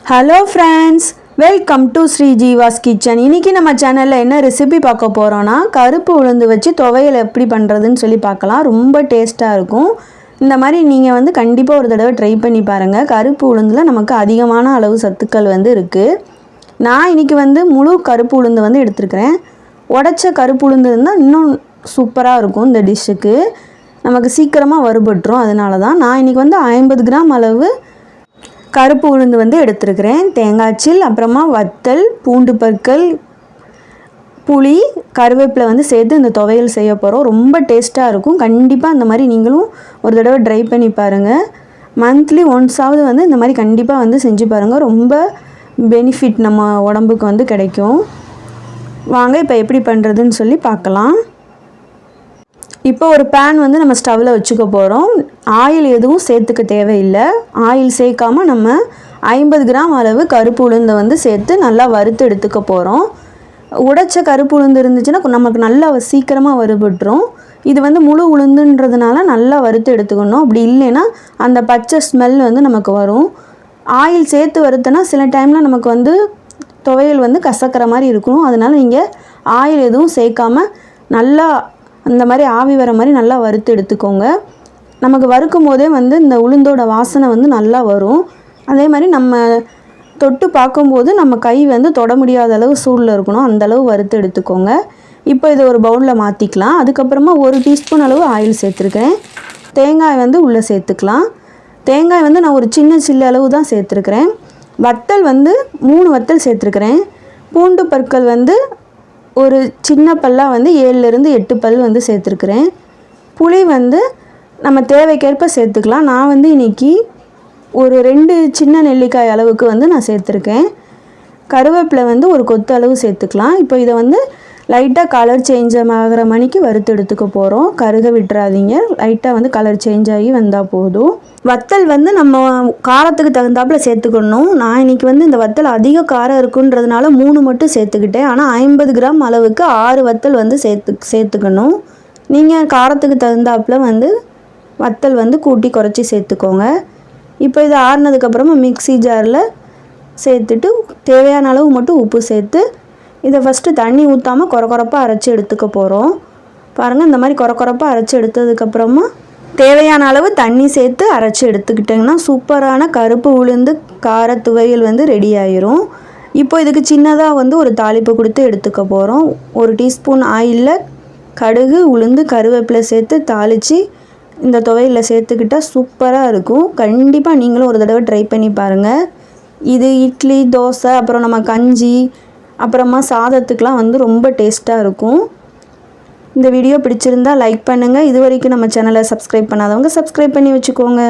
Hello friends, welcome to Sri Jeeva's kitchen. இன்றைக்கி நம்ம சேனலில் என்ன ரெசிபி பார்க்க போகிறோன்னா, கருப்பு உளுந்து வச்சு துவையல் எப்படி பண்ணுறதுன்னு சொல்லி பார்க்கலாம். ரொம்ப டேஸ்ட்டாக இருக்கும். இந்த மாதிரி நீங்கள் கண்டிப்பாக ஒரு தடவை ட்ரை பண்ணி பாருங்கள். கருப்பு உளுந்தில் நமக்கு அதிகமான அளவு சத்துக்கள் இருக்குது. நான் இன்றைக்கி முழு கருப்பு உளுந்து எடுத்துருக்கிறேன். உடைச்ச கருப்பு உளுந்து இருந்தால் இன்னும் சூப்பராக இருக்கும். இந்த டிஷ்ஷுக்கு நமக்கு சீக்கிரமாக வறுபட்டுரும். அதனால தான் நான் இன்றைக்கி 50 கிராம் அளவு கருப்பு உளுந்து எடுத்துருக்கிறேன். தேங்காய்ச்சில், அப்புறமா வத்தல், பூண்டு பற்கள், புளி, கருவேப்பிலை சேர்த்து இந்த துவையல் செய்ய போகிறோம். ரொம்ப டேஸ்ட்டாக இருக்கும். கண்டிப்பாக இந்த மாதிரி நீங்களும் ஒரு தடவை ட்ரை பண்ணி பாருங்கள். மந்த்லி ஒன்ஸாவது இந்த மாதிரி கண்டிப்பாக செஞ்சு பாருங்கள். ரொம்ப பெனிஃபிட் நம்ம உடம்புக்கு கிடைக்கும். வாங்க இப்போ எப்படி பண்ணுறதுன்னு சொல்லி பார்க்கலாம். இப்போ ஒரு பேன் நம்ம ஸ்டவ்வில் வச்சுக்க போகிறோம். ஆயில் எதுவும் சேர்த்துக்க தேவையில்லை. ஆயில் சேர்க்காமல் நம்ம 50 கிராம் அளவு கருப்பு உளுந்தை சேர்த்து நல்லா வறுத்து எடுத்துக்க போகிறோம். உடைச்ச கருப்பு உளுந்து இருந்துச்சுன்னா நமக்கு நல்லா சீக்கிரமாக வறுபட்டுரும். இது முழு உளுந்துன்றதுனால நல்லா வறுத்து எடுத்துக்கணும். அப்படி இல்லைன்னா அந்த பச்சை ஸ்மெல் நமக்கு வரும். ஆயில் சேர்த்து வறுத்தனா சில டைமில் நமக்கு துவையல் கசக்கிற மாதிரி இருக்கும். அதனால் நீங்கள் ஆயில் எதுவும் சேர்க்காமல் நல்லா அந்த மாதிரி ஆவி வர மாதிரி நல்லா வறுத்து எடுத்துக்கோங்க. நமக்கு வறுக்கும் போதே இந்த உளுந்தோட வாசனை நல்லா வரும். அதே மாதிரி நம்ம தொட்டு பார்க்கும்போது நம்ம கை தொட முடியாத அளவு சூடில் இருக்கணும். அந்தளவு வறுத்து எடுத்துக்கோங்க. இப்போ இதை ஒரு பவுலில் மாற்றிக்கலாம். அதுக்கப்புறமா 1 டீஸ்பூன் அளவு ஆயில் சேர்த்துருக்கேன். தேங்காய் உள்ளே சேர்த்துக்கலாம். தேங்காய் நான் ஒரு சின்ன சில்லு அளவு தான் சேர்த்துருக்கிறேன். வத்தல் 3 வத்தல் சேர்த்துருக்கிறேன். பூண்டு பற்கள் ஒரு சின்ன பல்லாக 7லேருந்து 8 பல் சேர்த்துருக்குறேன். புளி நம்ம தேவைக்கேற்ப சேர்த்துக்கலாம். நான் இன்றைக்கி ஒரு 2 சின்ன நெல்லிக்காய் அளவுக்கு நான் சேர்த்துருக்கேன். கருவேப்பிலை ஒரு கொத்து அளவு சேர்த்துக்கலாம். இப்போ இதை லைட்டாக கலர் சேஞ்ச் ஆகிற மணிக்கு வறுத்து எடுத்துக்க போகிறோம். கருக விட்டுறாதீங்க. லைட்டாக கலர் சேஞ்ச் ஆகி வந்தால் போதும். வத்தல் நம்ம காரத்துக்கு தகுந்தாப்பில் சேர்த்துக்கணும். நான் இன்றைக்கி இந்த வத்தல் அதிக காரம் இருக்குன்றதுனால 3 மட்டும் சேர்த்துக்கிட்டேன். ஆனால் 50 கிராம் அளவுக்கு 6 வத்தல் சேர்த்துக்கணும். நீங்கள் காரத்துக்கு தகுந்தாப்பில் வத்தல் கூட்டி குறைச்சி சேர்த்துக்கோங்க. இப்போ இது ஆறுனதுக்கப்புறமா மிக்ஸி ஜாரில் சேர்த்துட்டு தேவையான அளவு மட்டும் உப்பு சேர்த்து இதை ஃபஸ்ட்டு தண்ணி ஊற்றாமல் கொரப்பாக அரைச்சி எடுத்துக்க போகிறோம். பாருங்கள், இந்த மாதிரி கொரப்பாக அரைச்சி எடுத்ததுக்கப்புறமா தேவையான அளவு தண்ணி சேர்த்து அரைச்சி எடுத்துக்கிட்டிங்கன்னா சூப்பரான கருப்பு உளுந்து கார துவையல் ரெடி ஆயிரும். இப்போ இதுக்கு சின்னதாக ஒரு தாளிப்பு கொடுத்து எடுத்துக்க போகிறோம். 1 டீஸ்பூன் ஆயிலில் கடுகு, உளுந்து, கருவேப்பிலை சேர்த்து தாளித்து இந்த துவையலில் சேர்த்துக்கிட்டால் சூப்பராக இருக்கும். கண்டிப்பாக நீங்களும் ஒரு தடவை ட்ரை பண்ணி பாருங்கள். இது இட்லி, தோசை, அப்புறம் நம்ம கஞ்சி, அப்புறமா சாதத்துக்கெலாம் ரொம்ப டேஸ்ட்டாக இருக்கும். இந்த வீடியோ பிடிச்சிருந்தால் லைக் பண்ணுங்கள். இது வரைக்கும் நம்ம சேனலை சப்ஸ்கிரைப் பண்ணாதவங்க சப்ஸ்கிரைப் பண்ணி வச்சுக்கோங்க.